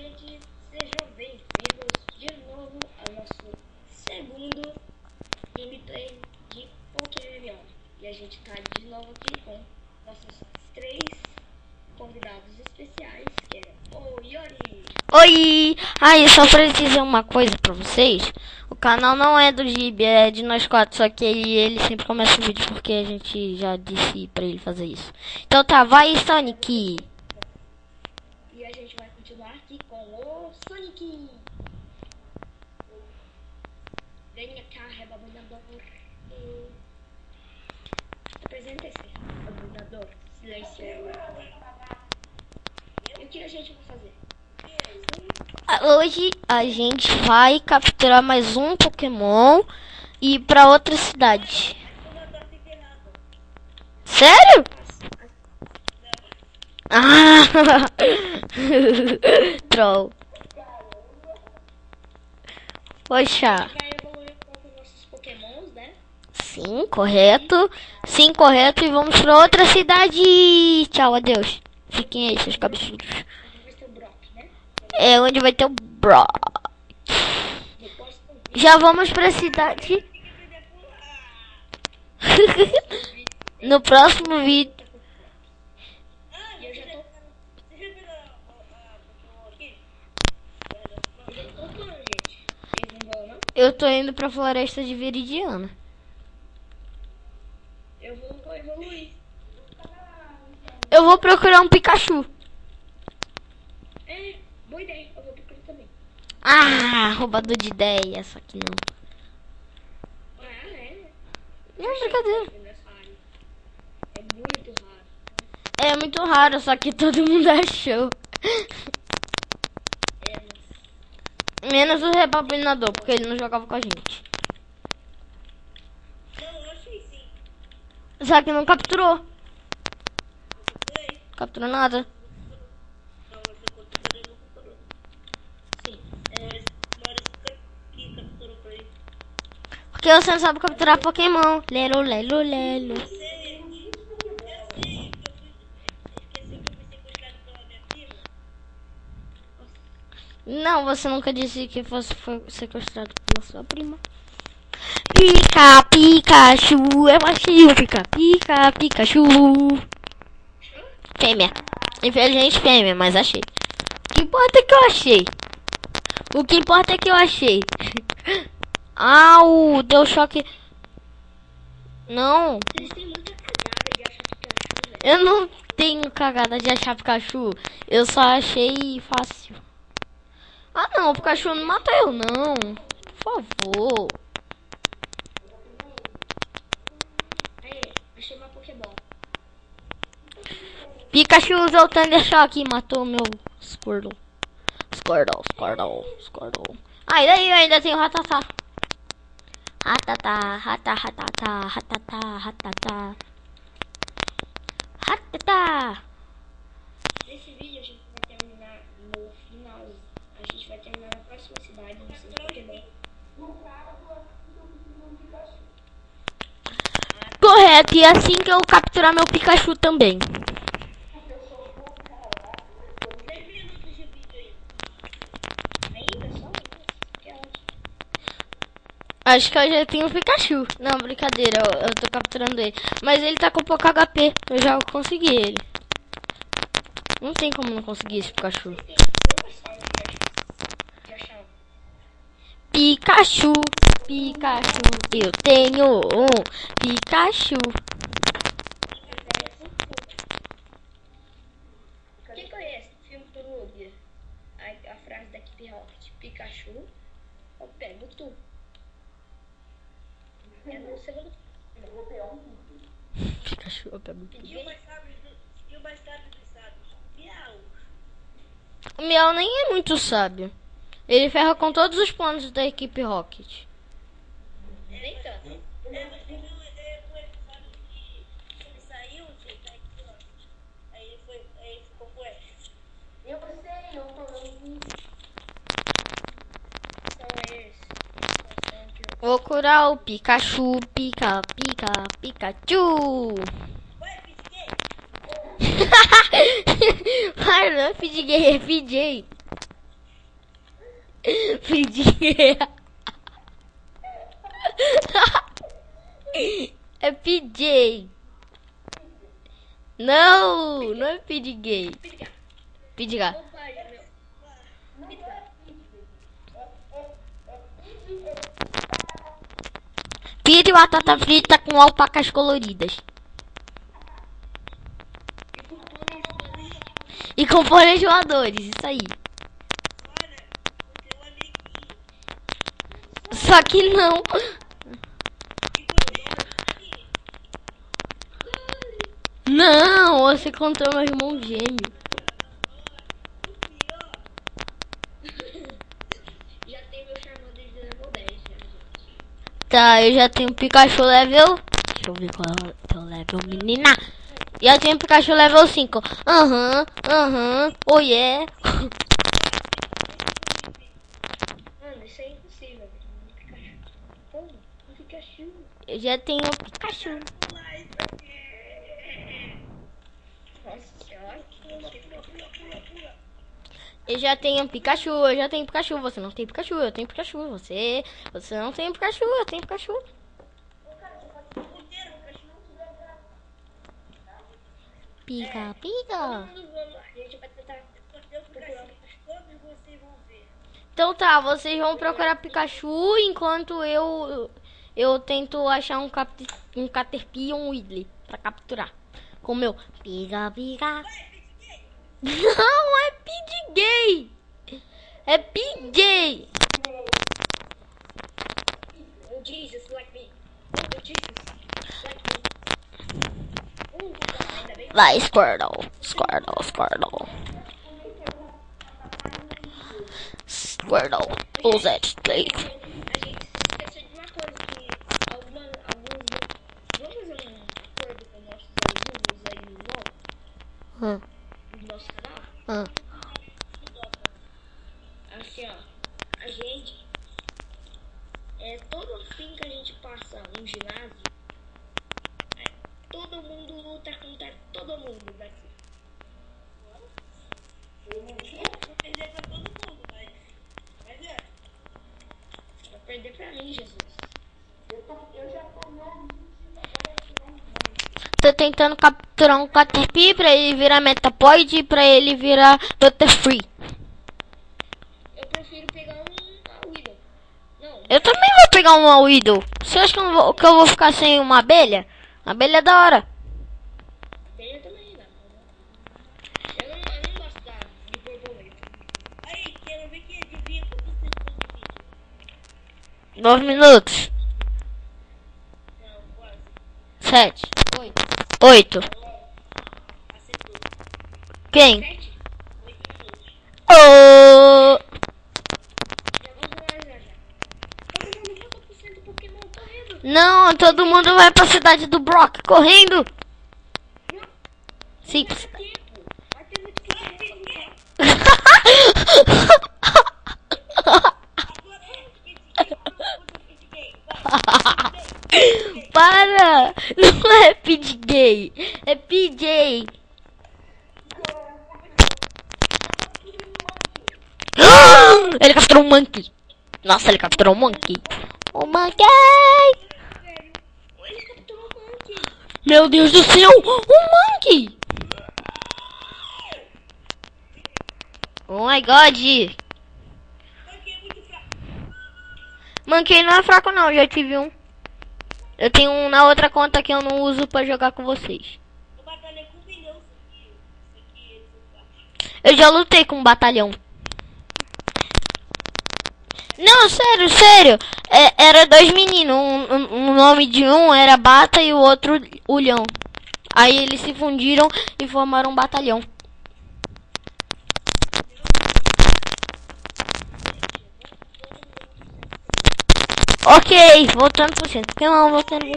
gente, sejam bem-vindos de novo ao nosso segundo gameplay de Pokémon. E a gente tá de novo aqui com nossos 3 convidados especiais, que é o Yori. Oi! Aí, só pra dizer uma coisa pra vocês. O canal não é do Gibi, é de nós 4. Só que ele sempre começa o vídeo porque a gente já disse pra ele fazer isso. Então tá, vai Sonic! E a gente vai continuar aqui com o Sonic. Venha cá, rebobinador. Apresenta-se, rebobinador. Silêncio. E o que a gente vai fazer? Hoje a gente vai capturar mais um Pokémon e ir pra outra cidade. Sério? Ah! Troll. Poxa. Vai evoluir um pouco nossos Pokémons, né? Sim, correto. Sim, correto. E vamos pra outra cidade. Tchau, adeus. Fiquem aí, seus cabeçudos. Vai ser o Brock, né? É onde vai ter o Brock. Depois Já vamos pra cidade. No próximo vídeo. e eu já tô procurando, gente. Eles não vão, não? Eu tô indo pra floresta de Veridiana. Eu vou evoluir. Eu vou procurar um Pikachu. É, boa ideia. Eu vou procurar também. Ah, roubador de ideia. Só que não. Ah, é? Não, brincadeira. Nessa área. É muito raro. É muito raro, só que todo mundo achou. É, Menos o rebobinador, porque ele não jogava com a gente. não, eu achei sim. Só que não capturou. Capturou nada. Não, você capturou, não capturou. Sim. Que capturou pra ele. Porque você não sabe capturar Pokémon. Lelo, lelo, lelo. Não, você nunca disse que você foi sequestrado pela sua prima. Pica, Pikachu. Eu achei o Pica, Pica, Pikachu. Fêmea. Infelizmente fêmea, mas achei. O que importa é que eu achei. O que importa é que eu achei. Au, deu choque. Não, Vocês têm muita cagada de achar Pikachu, velho. eu não tenho cagada de achar Pikachu. Eu só achei fácil. Ah não, o Pikachu não mata eu não. Por favor. Aí, achei uma Pokéball. Pikachu usou o Thunder Shock e matou meu Squirtle. Squirtle. Ah, e daí eu ainda tenho Ratatá. Ratatá. Nesse vídeo a gente vai terminar no final. A gente vai terminar na próxima cidade do seu Pokémon. Correto, e assim que eu capturar meu Pikachu também. 10 minutos de vídeo aí. Ainda só? Que é ótimo. Acho que eu já tenho o Pikachu. Não, brincadeira, eu tô capturando ele. Mas ele tá com pouco HP, eu já consegui ele. Não tem como não conseguir esse Pikachu. Tem poucas formas de achar um. Pikachu, eu tenho um Pikachu. Quem conhece o filme do Ruby? A frase da equipe Rocket. Pikachu, eu pego tu. É no segundo Pikachu, eu pego. pediu mais sábio dos sábios. Miau. O Miau nem é muito sábio. Ele ferra com todos os planos da equipe Rocket. Nem tanto. É, mas teve um episódio que ele saiu da equipe Rocket. Aí ele ficou com ela. Eu sei, eu tô. Então é esse. Vou curar o Pikachu, Pikachu. Vai, PJ! Para, não é PJ, é PJ. PJ. É PJ. Não, não é PJ. PJ. Pide batata frita com alpacas coloridas. E com pôneis voadores, isso aí. Só que não. Não, você contou meu irmão gêmeo. Já tem meu Charmander de level 10, já, gente. Tá, eu já tenho Pikachu level. Deixa eu ver qual é o teu level, menina. Já tenho Pikachu level 5. Oh yeah. Mano, isso é impossível. Um Pikachu. Como? Um Pikachu. Eu já tenho Pikachu. Nossa senhora. Eu já tenho Pikachu, eu já tenho Pikachu. Você não tem Pikachu, eu tenho Pikachu. Você não tem Pikachu, eu tenho Pikachu. Pica, pica. A gente vai tentar procurar. Todos vocês vão ver. Então tá, vocês vão procurar Pikachu enquanto eu tento achar um Caterpie e um Weedle pra capturar. Com o meu pica, pica. Não, é PJ. É PJ. Oh, Jesus, like me. Oh, Jesus, like me. Ainda bem. Vai, Squirtle. Squirtle, Squirtle. Squirtle, use it, please. A gente se esqueceu de uma coisa que alguns vamos fazer um acordo com nossos amigos aí no novo, no nosso canal. Assim, ó, a gente todo fim que a gente passa um ginásio, todo mundo luta contra todo mundo daqui. Vou perder pra todo mundo, mas é. Vai perder pra mim, Jesus. Eu já tô Tô tentando capturar um Caterpie pra ele virar Metapod e pra ele virar Butterfree. Eu prefiro pegar a Widow. Não, Eu também vou pegar uma Weedle. Você acha que eu vou ficar sem uma abelha? A abelha é da hora. abelha também dá. Eu não gosto de borboleta. Aí, quero ver quem adivinha quanto tempo de vídeo. 9 minutos. Não, quase. 7. 8. Acertou. Quem? 7? 8 minutos. Oh! Já vamos lá já. Tô pegando 90% Pokémon correndo. Não, todo mundo vai pra cidade do Brock correndo. Sim. Tempo. Vai ter muito que correr. Agora é PJ. Vai. Para! Não é PJ, é PJ. Ele capturou um monkey. Nossa, ele capturou um monkey. O monkey! Ele capturou o Monkey. Meu Deus do céu! Um monkey! Oh my god! Monkey é muito fraco. Monkey não é fraco não, já tive um. Eu tenho um na outra conta que eu não uso pra jogar com vocês. Eu batalhei com um milhão. Isso aqui, eles são fracos. Eu já lutei com um batalhão. Não, sério, sério. Era dois meninos. O nome de um era Bata e o outro Ulhão. Aí eles se fundiram e formaram um batalhão. Ok, voltando pro centro. Não, voltando. Eu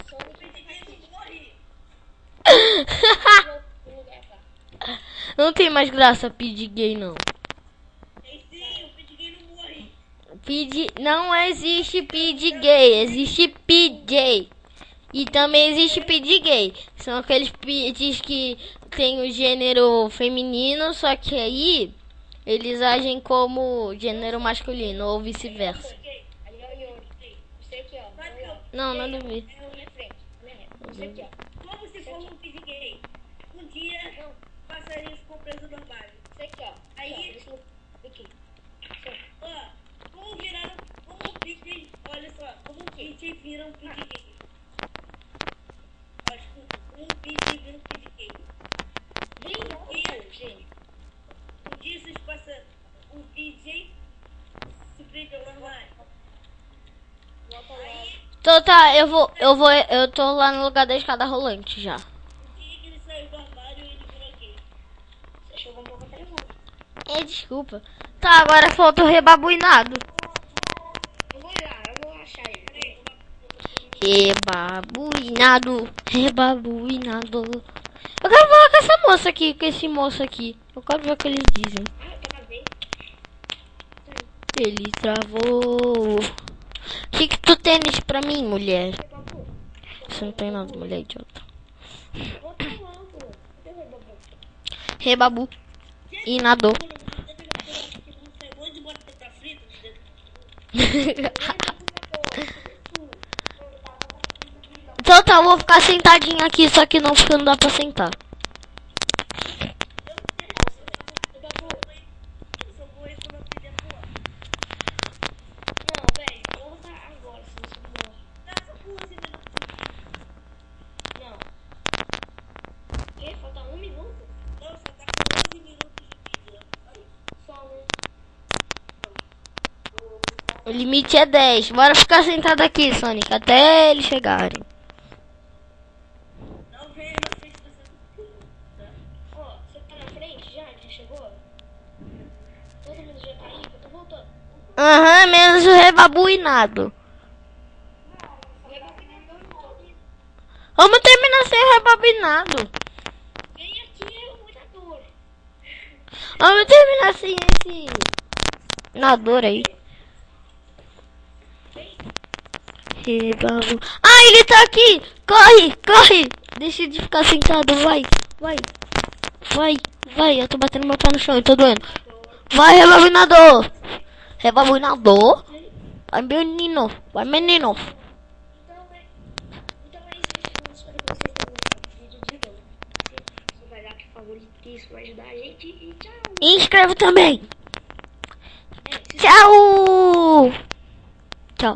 só não PJ não morre. vou lugar pra. Não tem mais graça pedir gay, não. Tem sim, o PJ não morre. Não existe pedir gay, existe PJ. E também existe pedir gay. São aqueles pedis que tem o gênero feminino, só que aí eles agem como gênero masculino ou vice-versa. Ali, ó, Yuri. Você aqui, ó. Não, nada a ver. É na minha frente. Na minha reta. Você aqui, ó. Como se fosse um pig gay. Um dia, passarinhos ficam presos no armário. Você aqui, ó. Aí- Isso aqui. Ó, como viraram, como o pig, olha só, como o pig vira um pig gay. Ó, escuta, como um pig vira um pig gay. Bem louco, gente. Um dia vocês passam, o PJ se prendeu no armário. Volta lá. Aí, Então tá, eu tô lá no lugar da escada rolante já. o dia que ele saiu do armário, ele virou gay. Você chegou um pouco até nervoso. Desculpa. Tá, agora falta o rebabuinado. Eu vou olhar, eu vou achar ele. Peraí, Rebabuinado, rebabuinado. Eu quero falar com essa moça aqui, com esse moço aqui. Eu quero ver o que eles dizem. Ah, eu travei. Ele travou. O que tu tens pra mim, mulher? Babu. Você não tem nada, mulher idiota. Volta lá, pô. Cadê o Babu? Rebabu. E nadou. você acabou de botar pra frita, Então tá, eu vou ficar sentadinho aqui, só que não dá pra sentar. eu só vou ir quando eu fizer porra. Não, velho, volta agora, se você morre. Dá essa porra, você Não. O quê? Falta 1 minuto? não, você tá com 11 minutos de vídeo. Só um. O limite é 10. Bora ficar sentado aqui, Sonic, até eles chegarem. Não vem na frente dessa. Ó, você tá na frente já? Já chegou? Todo mundo já tá aí? Eu tô voltando. Aham, menos o rebabuinado. Vamos terminar sem rebobinado. Vem aqui, é muita dor. Vamos terminar sem esse nadador aí. Rebabu. Ah, ele tá aqui! Corre, corre! Deixa de ficar sentado, vai, vai. Vai, vai, eu tô batendo meu pé no chão, eu tô doendo. Vai, rebobinador! Rebobinador! Vai, menino, vai, menino. Então é isso, gente. Eu espero que vocês tenham gostado do vídeo de novo. Você vai dar aqui favorito, que isso vai ajudar a gente. E tchau. E inscreve também. É, se Tchau! Tchau.